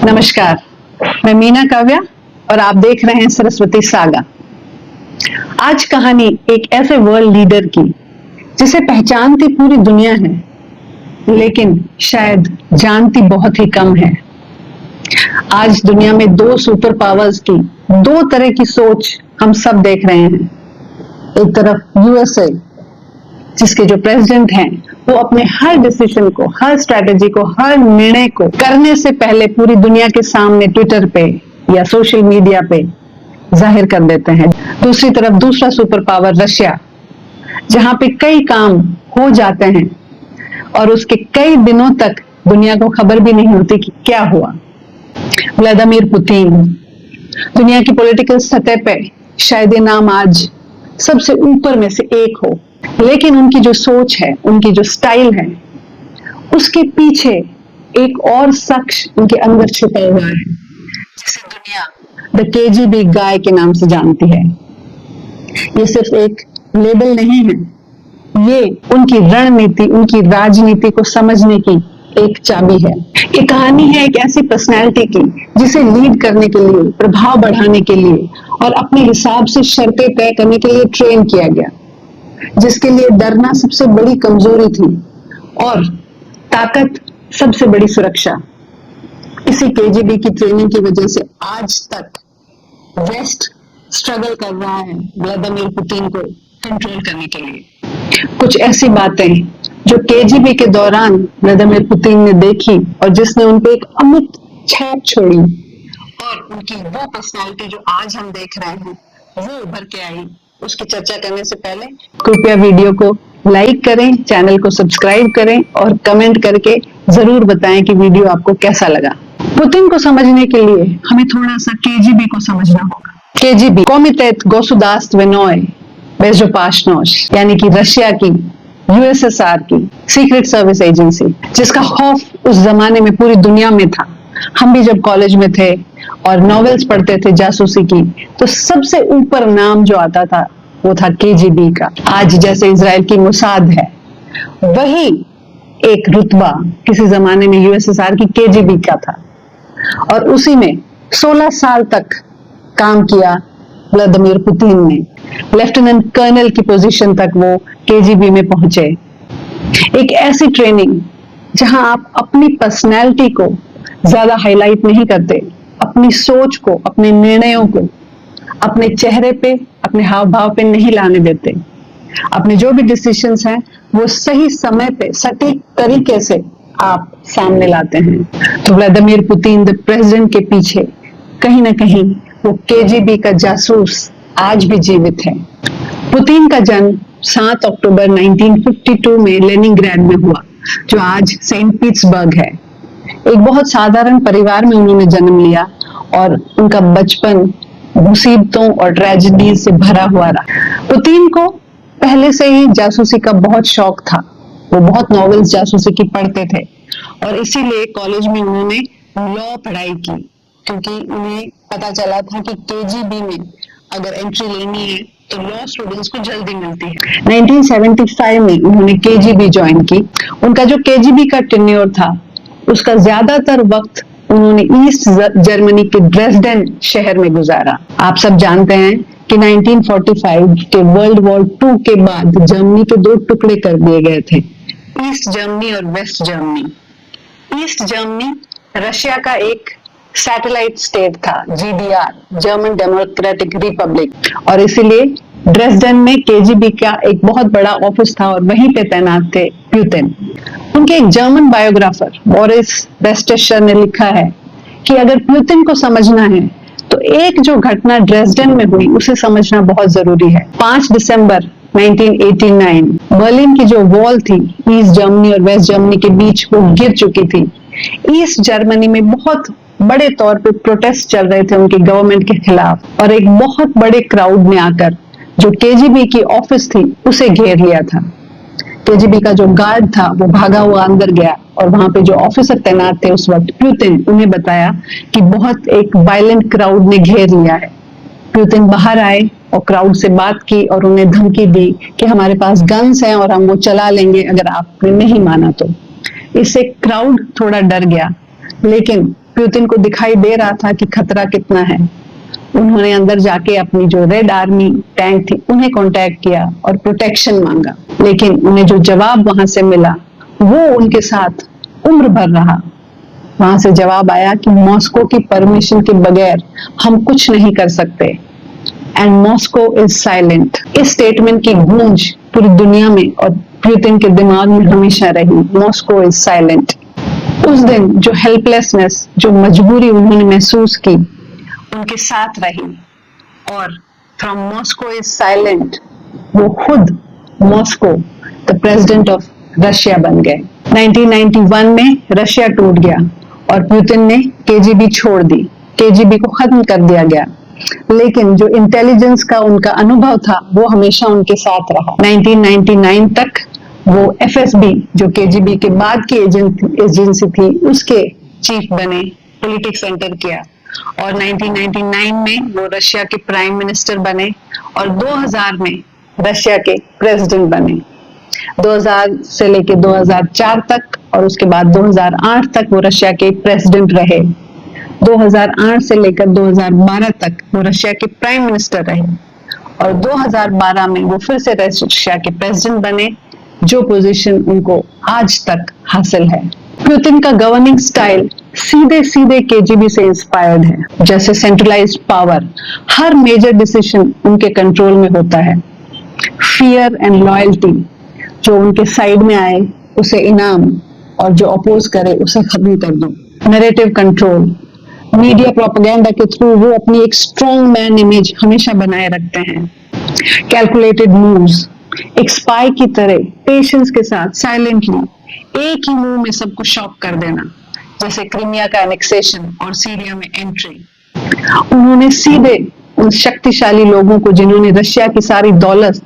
नमस्कार, मैं मीना काव्या और आप देख रहे हैं सरस्वती सागा। आज कहानी एक ऐसे वर्ल्ड लीडर की जिसे पहचानती पूरी दुनिया है, लेकिन शायद जानती बहुत ही कम है। आज दुनिया में दो सुपर पावर्स की दो तरह की सोच हम सब देख रहे हैं। एक तरफ यूएसए, जिसके जो प्रेसिडेंट हैं वो अपने हर डिसीजन को, हर स्ट्रैटेजी को, हर निर्णय को करने से पहले पूरी दुनिया के सामने ट्विटर पे या सोशल मीडिया पे जाहिर कर देते हैं। दूसरी तरफ दूसरा सुपर पावर रशिया, जहां पे कई काम हो जाते हैं और उसके कई दिनों तक दुनिया को खबर भी नहीं होती कि क्या हुआ। व्लादिमीर पुतिन, दुनिया की पॉलिटिकल सतह पे शायद ये नाम आज सबसे ऊपर में से एक हो, लेकिन उनकी जो सोच है, उनकी जो स्टाइल है, उसके पीछे एक और शख्स उनके अंदर छुपा हुआ है, जिसे दुनिया द केजीबी गाय के नाम से जानती है। ये सिर्फ एक लेबल नहीं है, ये उनकी रणनीति, उनकी राजनीति को समझने की एक चाबी है। ये कहानी है एक ऐसी पर्सनैलिटी की जिसे लीड करने के लिए, प्रभाव बढ़ाने के लिए और अपने हिसाब से शर्तें तय करने के लिए ट्रेन किया गया, जिसके लिए डरना सबसे बड़ी कमजोरी थी और ताकत सबसे बड़ी सुरक्षा। इसी केजीबी की ट्रेनिंग की वजह से आज तक वेस्ट स्ट्रगल कर रहा है व्लादिमीर पुतिन को कंट्रोल करने के लिए। कुछ ऐसी बातें जो केजीबी के दौरान व्लादिमीर पुतिन ने देखी और जिसने उन पे एक अमिट छाप छोड़ी, और उनकी वो पर्सनालिटी जो आज हम देख रहे हैं वो उभर के आई, उसकी चर्चा करने से पहले कृपया वीडियो को लाइक करें, चैनल को सब्सक्राइब करें और कमेंट करके जरूर बताएं कि वीडियो आपको कैसा लगा। पुतिन को समझने के लिए हमें थोड़ा सा केजीबी को समझना होगा। केजीबी कोमिटेट गोसुदार्stvenoi बेजोपाशनोश, यानी कि रशिया की, यूएसएसआर की सीक्रेट सर्विस एजेंसी, जिसका खौफ उस जमाने में पूरी दुनिया में था। हम भी जब कॉलेज में थे और नॉवेल्स पढ़ते थे जासूसी की, तो सबसे ऊपर नाम जो आता था वो था केजीबी का। आज जैसे इजराइल की मोसाद है, वही एक रुतबा किसी जमाने में यूएसएसआर की केजीबी का था, और उसी में 16 साल तक काम किया व्लादिमीर पुतिन ने। लेफ्टिनेंट कर्नल की पोजीशन तक वो केजीबी में पहुंचे। एक ऐसी ट्रेनिंग जहां आप अपनी पर्सनैलिटी को ज्यादा हाईलाइट नहीं करते, अपनी सोच को, अपने निर्णयों को अपने चेहरे पे, अपने हाव भाव पे नहीं लाने देते। अपने जो भी डिसीजंस हैं वो सही समय पे, सटीक तरीके से आप सामने लाते हैं। तो व्लादिमीर पुतिन द प्रेसिडेंट के पीछे कहीं ना कहीं वो केजीबी का जासूस आज भी जीवित है। पुतिन का जन्म 7 अक्टूबर 1952 में लेनिनग्राड में हुआ, जो आज सेंट पीटर्सबर्ग है। एक बहुत साधारण परिवार में उन्होंने जन्म लिया और उनका बचपन मुसीबतों और ट्रेजेडीज से भरा हुआ रहा। पुतिन को पहले से ही जासूसी का बहुत शौक था। वो बहुत नॉवेल्स जासूसी की पढ़ते थे और इसीलिए कॉलेज में उन्होंने लॉ पढ़ाई की, क्योंकि उन्हें पता चला था कि केजीबी में अगर एंट्री लेनी है तो लॉ स्टूडेंट्स को जल्दी मिलती है। 1975 में उन्होंने केजीबी ज्वाइन की। उनका जो केजीबी का टेन्योर था, उसका ज्यादातर वक्त उन्होंने ईस्ट जर्मनी के ड्रेसडेन शहर में गुजारा। आप सब जानते हैं कि 1945 के वर्ल्ड वॉर 2 के बाद जर्मनी के दो टुकड़े कर दिए गए थे, ईस्ट जर्मनी और West Germany. East Germany Russia का एक सैटेलाइट स्टेट था, जीडीआर, जर्मन डेमोक्रेटिक रिपब्लिक, और इसीलिए ड्रेसडेन में केजीबी का एक बहुत बड़ा ऑफिस था और वहीं पे तैनात थे पुतिन। उनके एक जर्मन बायोग्राफर बोरिस बेस्टेशर ने लिखा है कि अगर पुतिन को समझना है तो एक जो घटना ड्रेसडेन में हुई उसे समझना बहुत जरूरी है। 5 दिसंबर 1989 बर्लिन की जो वॉल थी ईस्ट जर्मनी और वेस्ट जर्मनी के बीच, वो गिर चुकी थी। ईस्ट जर्मनी में बहुत बड़े तौर पे प्रोटेस्ट चल रहे थे उनकी गवर्नमेंट के खिलाफ, और एक बहुत बड़े क्राउड ने आकर जो केजीबी की ऑफिस थी उसे घेर लिया था। केजीबी का जो गार्ड था वो भागा हुआ अंदर गया और वहां पे जो ऑफिसर तैनात थे उस वक्त पुतिन, उन्हें बताया कि बहुत एक वायलेंट क्राउड ने घेर लिया है। पुतिन बाहर आए और क्राउड से बात की और उन्हें धमकी दी कि हमारे पास गन्स हैं और हम वो चला लेंगे अगर आपने नहीं माना तो। इससे क्राउड थोड़ा डर गया, लेकिन पुतिन को दिखाई दे रहा था कि खतरा कितना है, उन्होंने अंदर जाके अपनी जो रेड आर्मी टैंक थी उन्हें कांटेक्ट किया और प्रोटेक्शन मांगा। लेकिन उन्हें जो जवाब वहां से मिला वो उनके साथ उम्र भर रहा। वहां से जवाब आया कि मॉस्को की परमिशन के बगैर हम कुछ नहीं कर सकते एंड मॉस्को इज साइलेंट। इस स्टेटमेंट की गूंज पूरी दुनिया में और पुतिन के दिमाग में हमेशा रही, मॉस्को इज साइलेंट। उस दिन जो हेल्पलेसनेस, जो मजबूरी उन्होंने महसूस की, उनके साथ रही और फ्रॉम मॉस्को इज साइलेंट वो खुद Moscow the president of Russia बन गए। 1991 में रशिया टूट गया और पुतिन ने केजीबी छोड़ दी, केजीबी को खत्म कर दिया गया। लेकिन जो इंटेलिजेंस का उनका अनुभव था वो हमेशा उनके साथ रहा। 1999 तक वो एफएसबी, जो केजीबी के बाद की एजेंसी थी, उसके चीफ बने, पॉलिटिक्स एंटर किया और 1999 में वो रशिया के प्राइम मिनिस्टर बने और 2000 में रशिया के प्रेसिडेंट बने। 2000 से लेके 2004 तक और उसके बाद 2008 तक वो रशिया के प्रेसिडेंट रहे। 2008 से लेकर 2012 तक वो रशिया के प्राइम मिनिस्टर रहे और 2012 में वो फिर से रशिया के प्रेसिडेंट बने, जो पोजीशन उनको आज तक हासिल है। पुतिन का गवर्निंग स्टाइल सीधे सीधे केजीबी से इंस्पायर्ड है। जैसे सेंट्रलाइज्ड पावर, हर मेजर डिसीजन उनके कंट्रोल में होता है। फियर एंड लॉयल्टी, जो उनके साइड में आए उसे इनाम और जो अपोज करे उसे खत्म कर दो। नैरेटिव कंट्रोल, मीडिया प्रोपेगेंडा के थ्रू वो अपनी एक स्ट्रॉन्ग मैन इमेज हमेशा बनाए रखते हैं। कैलकुलेटेड मूव्स, एक स्पाई की तरह पेशेंस के साथ साइलेंटली एक ही मूव में सबको शॉक कर देना, जैसे क्रीमिया का एनेक्सेशन और सीरिया में एंट्री। उन्होंने सीधे उन शक्तिशाली लोगों को जिन्होंने रशिया की सारी दौलत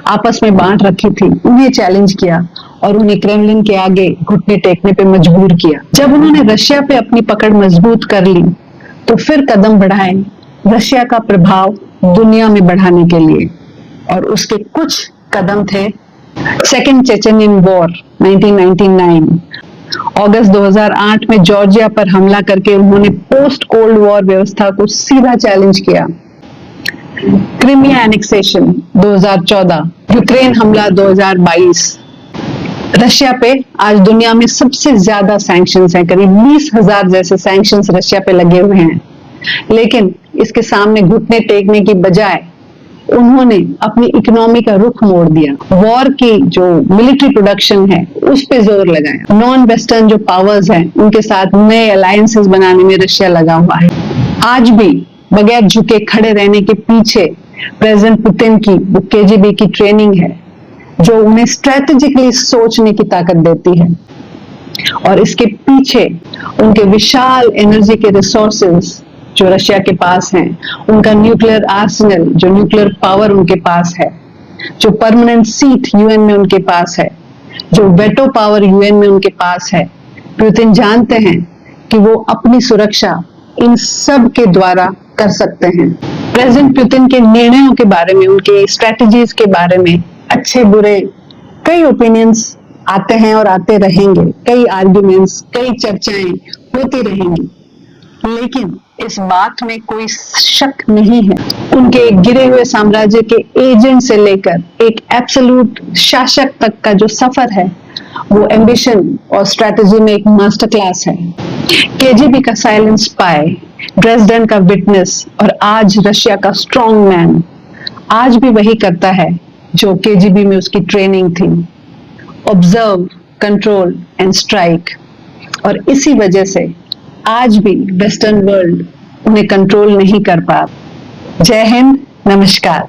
आपस में बांट रखी थी, उन्हें चैलेंज किया और उन्हें क्रेमलिन के आगे घुटने टेकने पे मजबूर किया। जब उन्होंने रशिया पे अपनी पकड़ मजबूत कर ली तो फिर कदम बढ़ाए रशिया का प्रभाव दुनिया में बढ़ाने के लिए, और उसके कुछ कदम थे सेकेंड चेचेनियन वॉर 1999। अगस्त 2008 में जॉर्जिया पर हमला करके उन्होंने पोस्ट कोल्ड वॉर व्यवस्था को सीधा चैलेंज किया। क्रीमिया एनेक्सेशन 2014, यूक्रेन हमला 2022। रशिया पे आज दुनिया में सबसे ज्यादा सैंक्शंस हैं, करीब 20,000 जैसे सैंक्शंस रशिया पे लगे हुए हैं। लेकिन इसके सामने घुटने टेकने की बजाय उन्होंने अपनी इकोनॉमी का रुख मोड़ दिया। वॉर की जो मिलिट्री प्रोडक्शन है उस पे जोर लगाया। नॉन वेस्टर्न जो पावर्स हैं उनके साथ नए अलायंसेस बनाने में रशिया लगा हुआ है। आज भी बगैर झुके खड़े रहने के पीछे प्रेसिडेंट पुतिन की वो केजीबी की ट्रेनिंग है, जो उन्हें स्ट्रेटेजिकली सोचने की ताकत देती है। और इसके पीछे उनके विशाल एनर्जी के रिसोर्सेज जो रशिया के पास हैं, उनका न्यूक्लियर आर्सेनल, जो न्यूक्लियर पावर उनके पास है, जो परमानेंट सीट यूएन में उनके पास है, जो वेटो पावर यूएन में उनके पास है। पुतिन जानते हैं कि वो अपनी सुरक्षा इन सब के द्वारा कर सकते हैं। प्रेसिडेंट पुतिन के निर्णयों के बारे में, उनके स्ट्रेटजीज के बारे में अच्छे बुरे कई ओपिनियंस आते हैं और आते रहेंगे, कई आर्ग्यूमेंट्स, कई चर्चाएं होती रहेंगी, लेकिन इस बात में कोई शक नहीं है, उनके गिरे हुए साम्राज्य के एजेंट से लेकर एक एब्सोल्यूट शासक तक का जो सफर है वो एम्बिशन और स्ट्रेटजी में एक मास्टर क्लास है। केजीबी का साइलेंट स्पाई, ड्रेसडेन का विटनेस और आज रशिया का स्ट्रॉन्ग मैन आज भी वही करता है जो केजीबी में उसकी ट्रेनिंग थी, ऑब्जर्व, कंट्रोल एंड स्ट्राइक। और इसी वजह से आज भी वेस्टर्न वर्ल्ड उन्हें कंट्रोल नहीं कर पा। जय हिंद, नमस्कार।